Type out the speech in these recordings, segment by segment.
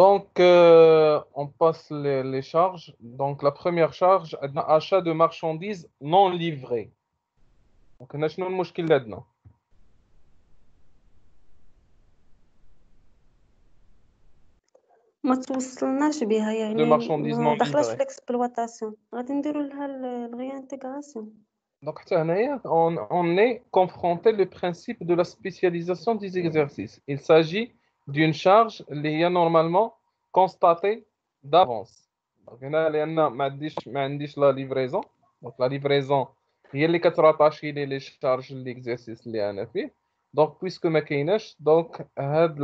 Donc, on passe les charges. Donc, la première charge, achat de marchandises non livrées. Donc, on a شنو المشكل عندنا؟ ما توصلناش بها De يعني marchandises ما non دخلش في livrées. الاكسبلواتاسيون غادي نديرو لها الريانتيغراسيون. Donc, حتى هنايا, on est confronté le principe de la spécialisation des exercices. Il s'agit d'une charge اللي هي normalement constatée d'avance. Donc, هنا لأن ما عنديش la livraison. Donc, la livraison هي اللي كتراتاشي لي charges l'exercice اللي أنا فيه. Donc, puisque ما كايناش, donc هاد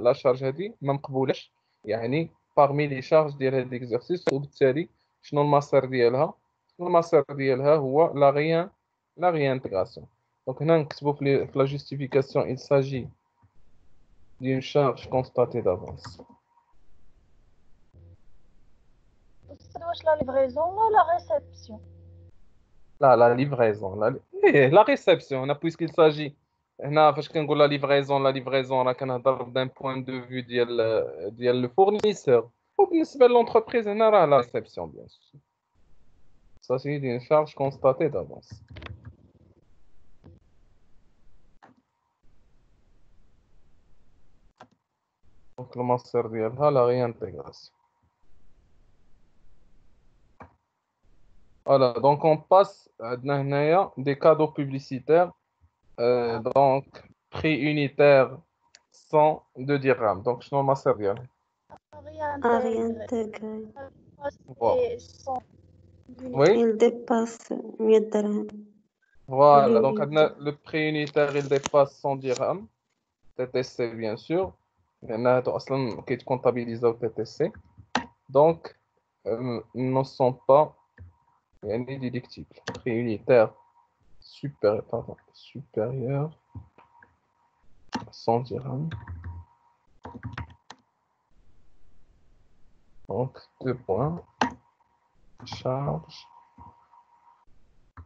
la charge هادي ما مقبولش. يعني parmi les charges ديال هاد l'exercice, وبالتالي شنو المصير ديالها؟ المصير ديالها هو la réintégration. Donc هنا نكتبوا في la justification, il s'agit d'une charge constatée d'avance. أستاذ واش لا ليفريزون ولا ريسبسيون؟ لا la livraison la réception هنا puisqu'il s'agit هنا فاش كنقول la livraison راه كنهضر d'un point de vue ديال le fournisseur, وبالنسبة للونتربريز هنا راه la réception bien sûr. Ça c'est une charge constatée d'avance. Donc المصير ديالها la réintégration. Voilà, donc on passe à des cadeaux publicitaires. Donc, prix unitaire 102 dirhams. Donc, je n'en sais rien. ريانتيغري Voilà. Oui, il dépasse 100 درهم. voilà. Donc, le prix unitaire, il dépasse 100 dirhams. TTC, bien sûr. Il y en a qui est comptabilisé au TTC. Donc, ils ne sont pas déductibles. Prix unitaire supérieur à 100 dirhams. Donc, 2 points. Charge.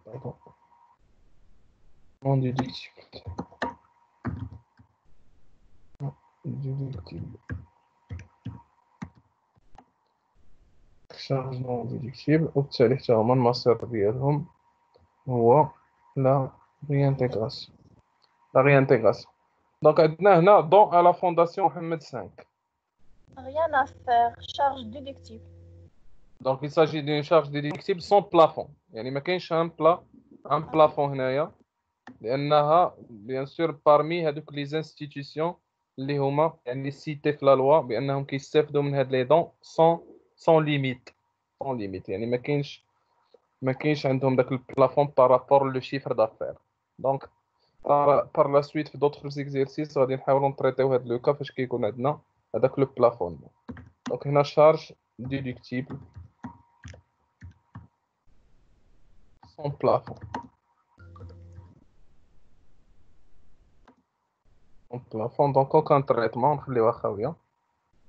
Pardon. Non déductible. Non déductible. Charge non déductible. وبالتالي حتى هما المصير ديالهم هو la réintégration. La réintégration. Donc عندنا هنا don à la fondation Mohamed V. Rien à faire, charge déductible. Donc il s'agit d'une charge déductible sans plafond. يعني ما كاينش un plafond هنايا لأنها bien sûr parmi هذوك les institutions اللي هما يعني cité في la loi بأنهم كيستافدوا من هاد les dons sans limite. Sans limite. يعني ما كاينش عندهم داك البلافون par rapport le chiffre d'affaires. Donc par la suite في d'autres exercices غادي نحاولوا نطريطيو هاد لو كا فاش كيكون عندنا هذاك لو بلافون. دونك هنا charge déductible sans plafond. Sans plafond, donc aucun traitement نخليوها خاوية.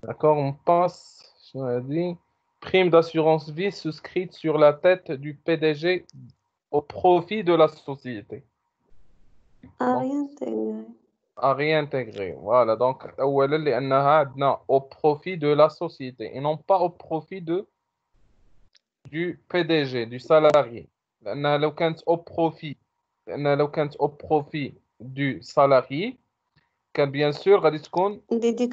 D'accord, on passe شنو هادي prime d'assurance vie souscrite sur la tête du PDG au profit de la société. ريانتيغري À réintégrer. Voilà, donc أولا لأنها عندنا au profit de la société et non pas au profit du PDG, du salarié. لأنها لو كانت au profit du salarié كان bien sûr غادي تكون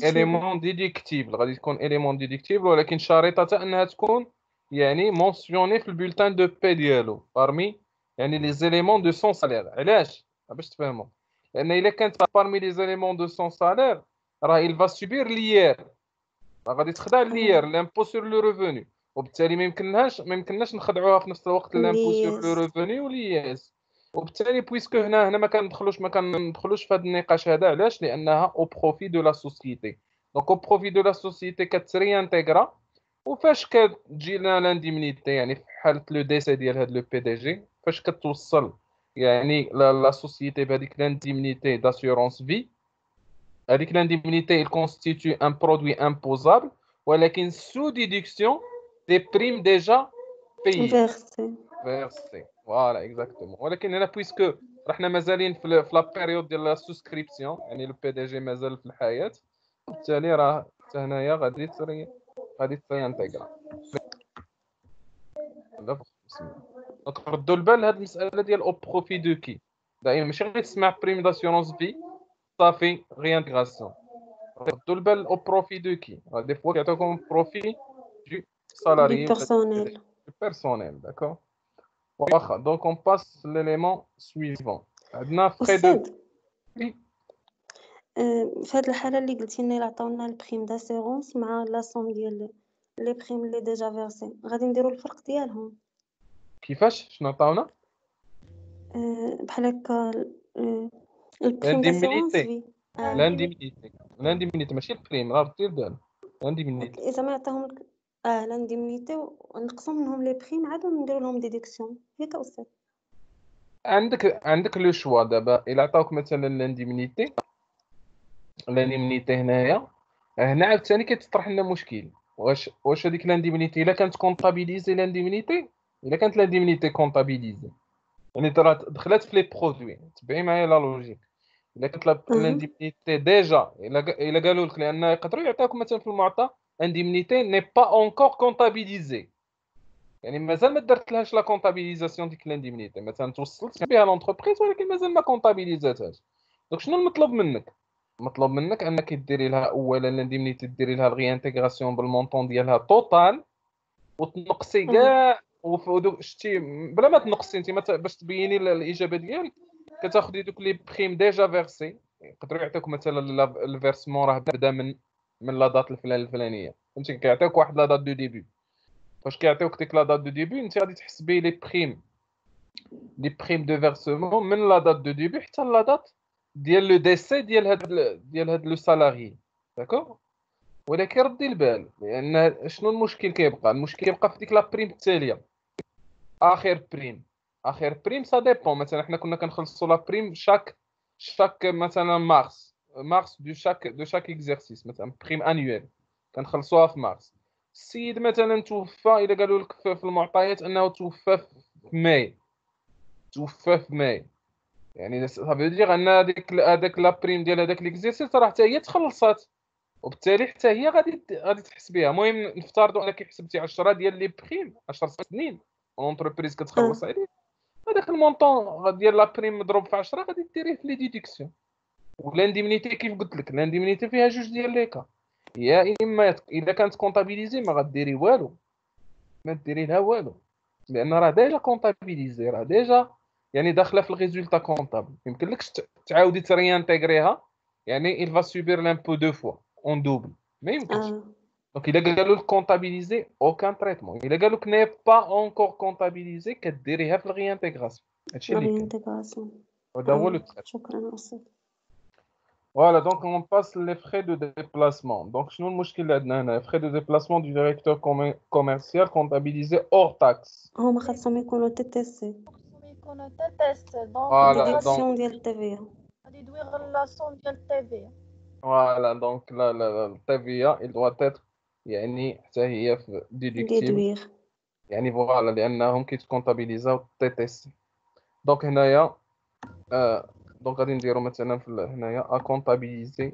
élément déductible. غادي تكون élément déductible ولكن شريطة أنها تكون يعني mentionné في البولتان دو بي ديالو parmi يعني les éléments de son salaire. علاش؟ باش تفهموا. لأن إلا كانت parmi les éléments de son salaire راه il va subir l'IR. غادي تخدع l'IR, l'impôt sur le revenu. وبالتالي ما يمكنناش نخدعوها في نفس الوقت l'impôt sur le revenu والIS. وبالتالي بويسكو هنا ما كندخلوش في هذا النقاش هذا. علاش؟ لانها او بروفي دو لا سوسيتي. دونك او بروفي دو لا سوسيتي كتري انتغرا. وفاش كتجي لنا لانديمنيتي يعني في حاله لو ديسي ديال هذا لو بي دي جي فاش كتوصل يعني لا سوسيتي بهذيك لانديمنيتي داسيورونس في هذيك لانديمنيتي il constitue un produit imposable ولكن sous déduction des primes déjà payées. Versé. Voilà, exactement. ولكن هنا بويسكو رحنا مازالين في لا بيريود ديال لا سوسكريبسيون يعني لو بي دي جي مازال في الحياة. بالتالي راه حتى هنايا غادي تريانتيغرا. دونك ردوا البال لهاد المساله ديال او بروفي دو كي. دائما ماشي غير تسمع بريم داسيورونس في صافي ريانتيغراسيون. ردوا البال او بروفي دو كي. دي فوا كيعطيوكم بروفي دو سالاري بيرسونيل. بيرسونيل. داكور واخا. دونك اون باس ليليمون سويفون. عندنا فري دو أستاذ في هاد الحالة اللي قلتي لنا إلا عطاونا البريم داسيغونس مع لاصوم ديال لي بريم اللي ديجا فيرسي غادي نديرو الفرق ديالهم كيفاش شنو عطاونا بحال هكا البريم داسيغونس لانديمينيتي. في لانديمينيتي ماشي البريم راه ردي البال. لانديمينيتي إذا ما عطاهم لانديمنيتي ونقصوا منهم لي بريم عاد نديرو لهم ديدكسيون ياك أستاذ. عندك لو شوا دابا. الا عطاوك مثلا لانديمينيتي هنايا هنا عاوتاني كيتطرح لنا مشكل. واش هذيك لانديمينيتي الا كانت كونطابيليزي لانديمينيتي الا كانت لانديمينيتي كونطابيليزي يعني دخلت في لي برودوي. تبعي معايا لا لوجيك. الا كانت لانديمينيتي ديجا الا قالوا لك لان يقدروا يعطيوك مثلا في المعطى انديمينيتي ني با اونكور كونطابيليزي يعني مازال ما درتلهاش لا كونطابيليزاسيون ديك لانديمينيتي. مثلا توصلت بها لونتربريز ولكن مازال ما كونطابيليزاتهاش. دونك شنو المطلوب منك؟ مطلوب منك انك ديري لها اولا لانديمينيتي ديري لها الريانتيغراسيون بالمونطون ديالها توتال وتنقصي كاع شتي بلا ما تنقصي انت باش تبيني الاجابه ديالك كتاخدي دوك لي بريم ديجا فيرسي. يقدروا يعطيوك مثلا الفيرسمون راه بدا من لا دات الفلانيه فهمتي. كيعطيوك واحد لا دات دو ديبي. فاش كيعطيوك ديك لا دات دو ديبي انت غادي تحسبي لي بريم دو فيرسمون من لا دات دو ديبي حتى لا دات ديال لو ديسي ديال هاد لو سالاري. داكور. ولكن ردي البال لان شنو المشكل كيبقى؟ المشكل كيبقى في ديك لا بريم التاليه اخر بريم سا ديبون. مثلا حنا كنا كنخلصوا لا بريم شاك مثلا مارس دو شاك اكزرسيس مثلا بريم انيوال كنخلصوها في مارس. السيد مثلا توفى الا قالوا لك في المعطيات انه توفى في ماي يعني صافي دير ان هذاك لا بريم ديال هذاك ليكزيرسيس راه حتى هي تخلصات وبالتالي حتى هي غادي تحس بها. المهم نفترضوا انك حسبتي 10 ديال لي بريم 10 سنين اونتربريز كتخلص عليه هذاك المونطون ديال لا بريم مضروب في 10 غادي ديريه في لي ديدكسيون. ولانديمنيتي كيف قلت لك لانديمنيتي فيها جوج ديال لي كا. يا اما اذا كانت كونطابيليزي ما غديري والو ما ديري لها والو لان راه ديجا كونطابيليزي راه ديجا يعني داخله في الريزولتا كونطابل. يمكنلكش تعاودي تريانتيغريها يعني il va subir l'impôt deux fois en double ما يمكنش. دونك الا قالوا لك كونطابيليزي اوكان تريتمون. الا قالوا لك ني با اونكور كونطابيليزي كديريها في الريانتيغراسيون. هادشي اللي كاين هذا هو لو. شكرا أستاذ. Voilà, donc on passe les frais de déplacement. Donc, شنو المشكل اللي عندنا هنا؟ frais de déplacement du directeur commercial comptabilisés hors taxe. هما خاصهم يكونوا TTC. يكونوا تيست دونك Voilà, ديدكسيون ديال التي غادي يدوي غير لاصون ديال التي voilà, donc la TVA, il doit être يعني حتى هي déductible ديدوير. يعني فوالا لأنهم كيتكونطابيليزاو TTC. دونك هنايا دونك غادي نديرو مثلا في هنايا à comptabiliser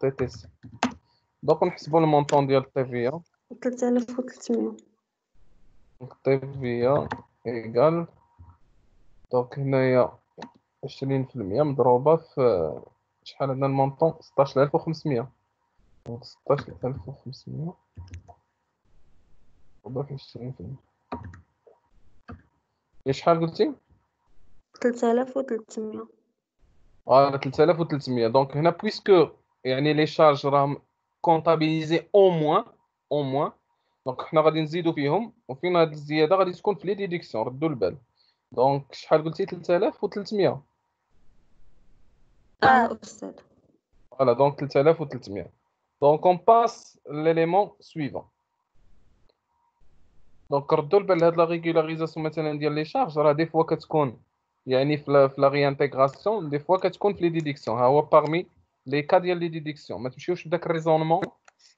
TTC. دونك نحسبوا المونطون ديال TVA 3300. TVA إيكال دونك هنايا 20% مضروبة في شحال عندنا المونطون 16500. دونك 16500 مضروبة في 20%. شحال قلتي؟ 3300. 3300. دونك هنا بويسكو يعني لي شارج راهم كونطابيليزي او موان دونك حنا غادي نزيدو فيهم وفين هاد الزياده غادي تكون في لي ديدكسيون. ردوا البال. دونك شحال قلتي 3300 أستاذ. فوالا دونك 3300. دونك اون باس ليليمون سويفون. دونك ردوا البال هاد لا ريغولاريزاسيون مثلا ديال لي شارج راه دي فوا كتكون يعني في لا ريانتيغراسيون دي فوا كتكون في لي ديدكسيون. ها هو باغمي لي كا ديال لي ديدكسيون. ما تمشيوش بداك الريزونمون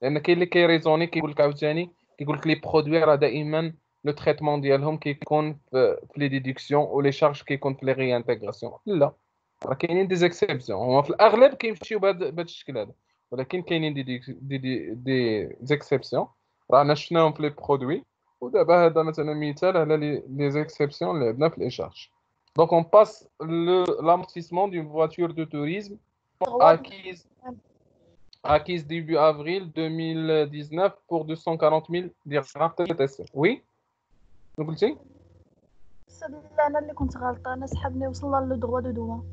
لان كاين اللي كيريزوني كيقول لك عاوتاني كيقول لك لي برودوي راه دائما لو تريتمون ديالهم كيكون في لي ديدكسيون ولي شارج كيكون في لي ريانتيغراسيون. لا راه كاينين دي زيكسيبسيون، هما في الاغلب كيمشيو بهذا الشكل هذا، ولكن كاينين دي زيكسيبسيون رانا شفناهم في لي برودوي. ودابا هذا مثلا مثال على لي زيكسيبسيون اللي عندنا في l'échange. Donc on passe l'amortissement d'une voiture de tourisme acquise début avril 2019 pour 240 000 dirhams TTC. Oui. شنو قلتي؟ انا اللي كنت غلطانه، انا سحبني وصلنا لو دروا دو دوما.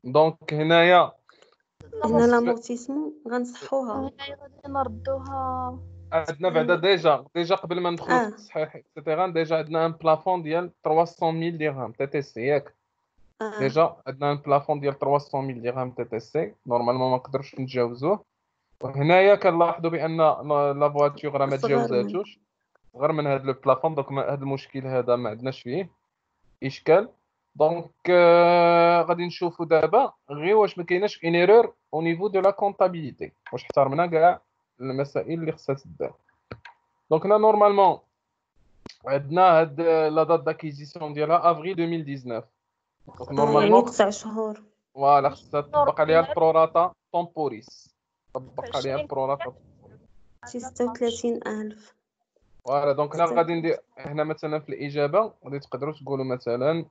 دونك هنايا هنا لامورتيسمون غنصحوها، هنايا غادي نردوها. عندنا بعدا ديجا قبل ما ندخلو في التصحيح اكسيتيرا، ديجا عندنا ان بلافون ديال 300,000 درهم تي تي سي ياك. ديجا عندنا ان بلافون ديال 300,000 درهم تي تي سي، نورمالمون ما نقدرش نتجاوزوه. وهنايا كنلاحظوا بان لا فواتور راه ما تجاوزاتوش غير من هذا لو بلافون. دونك هذا المشكل هذا ما عندناش فيه اشكال. دونك غادي نشوفوا دابا غير واش ما كايناش اون ايرور او نيفو دو لا كونطابيليتي، واش احترمنا كاع المسائل اللي خصها تدار. دونك هنا نورمالمون عندنا هاد لا دات داكيزيسيون ديالها افريل 2019. دونك نورمالمون 9 شهور. فوالا خصها تطبق عليها البروراتا طومبوريس، تطبق عليها البروراتا 36,000. فوالا. دونك هنا غادي ندير هنا مثلا في الاجابه غادي تقدروا تقولوا مثلا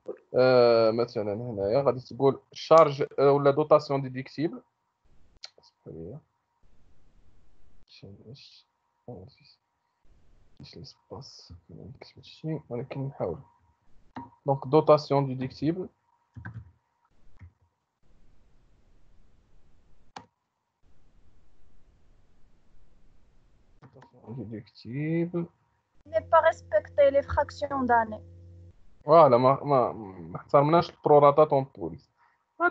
مثلا هنايا غادي تقول شارج ولا دوطاسيون ديديكتيبل. ايش الاسباس نكتب هادشي ولكن نحاول. دونك دوطاسيون ديديكتيبل Ne pas respecter les fractions d'année. فوالا ما احترمناش البروراتا طومبوريس.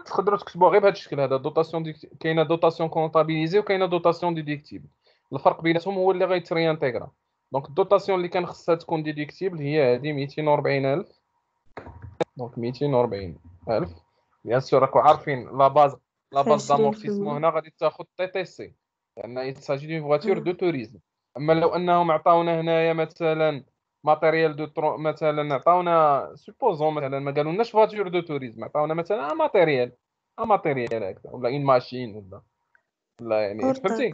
تقدروا تكتبوا غير بهذا الشكل هذا دوطاسيون كاينه دوطاسيون كونطابيليزي وكاينه دوطاسيون ديديكتيبل. الفرق بيناتهم هو اللي غيتريانتيغرا. دونك الدوطاسيون اللي كان خصها تكون ديديكتيبل هي هذه 240,000. دونك 240,000 بيان سور راكم عارفين لا باز دامورتيسمون هنا غادي تاخذ تي تي سي لان يتساجي دون فواتور دو توريزم. اما لو انهم عطاونا هنايا مثلا ماتيريال دو مثلا عطاونا سوبوزون مثلا ما قالولناش فواتور دو توريزم، عطاونا مثلا ماتيريال هكذا ولا اون ماشين ولا يعني فهمتي.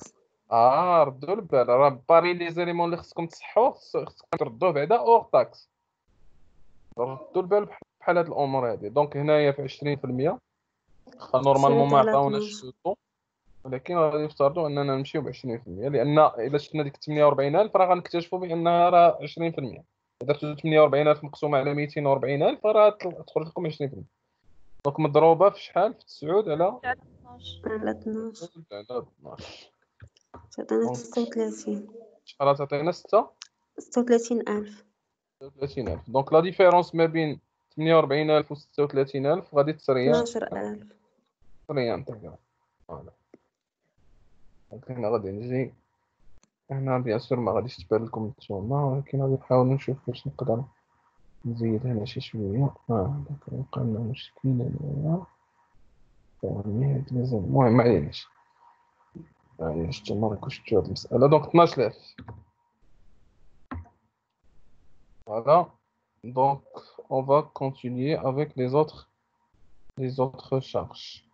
ردوا البال راه باري لي زيليمون اللي خصكم تصحوا خصكم تردوه بعدا اور تاكس. ردوا البال بحال هاد الامور هادي. دونك هنايا في 20% نورمالمون ما عطاوناش الطو، ولكن غادي يفترضوا اننا نمشيو ب 20% لان الا شفنا ديك 48,000 راه غنكتشفوا بانها راه 20%. اذا درتو 48,000 مقسومه على 240,000 راه تخرج لكم 20%. دونك مضروبه في شحال؟ في 9 على 12 تعطينا 36. شحال تعطينا 36,000. 36,000. دونك لا ديفيرونس ما بين 48,000 و 36,000 غادي تسريان 12,000 تسريان تقريبا. فوالا. دونك هنا غادي نجي هنا بيان سور ما غاديش تبان لكم نتوما، ولكن غادي نحاول نشوف باش نقدر نزيد هنا شي شويه. دونك يبقى لنا مشكل هنايا يعني المهم معليش نتوما راكم شفتوا هاد المساله. دونك 12,000 voilà. Donc on va continuer avec les autres charges.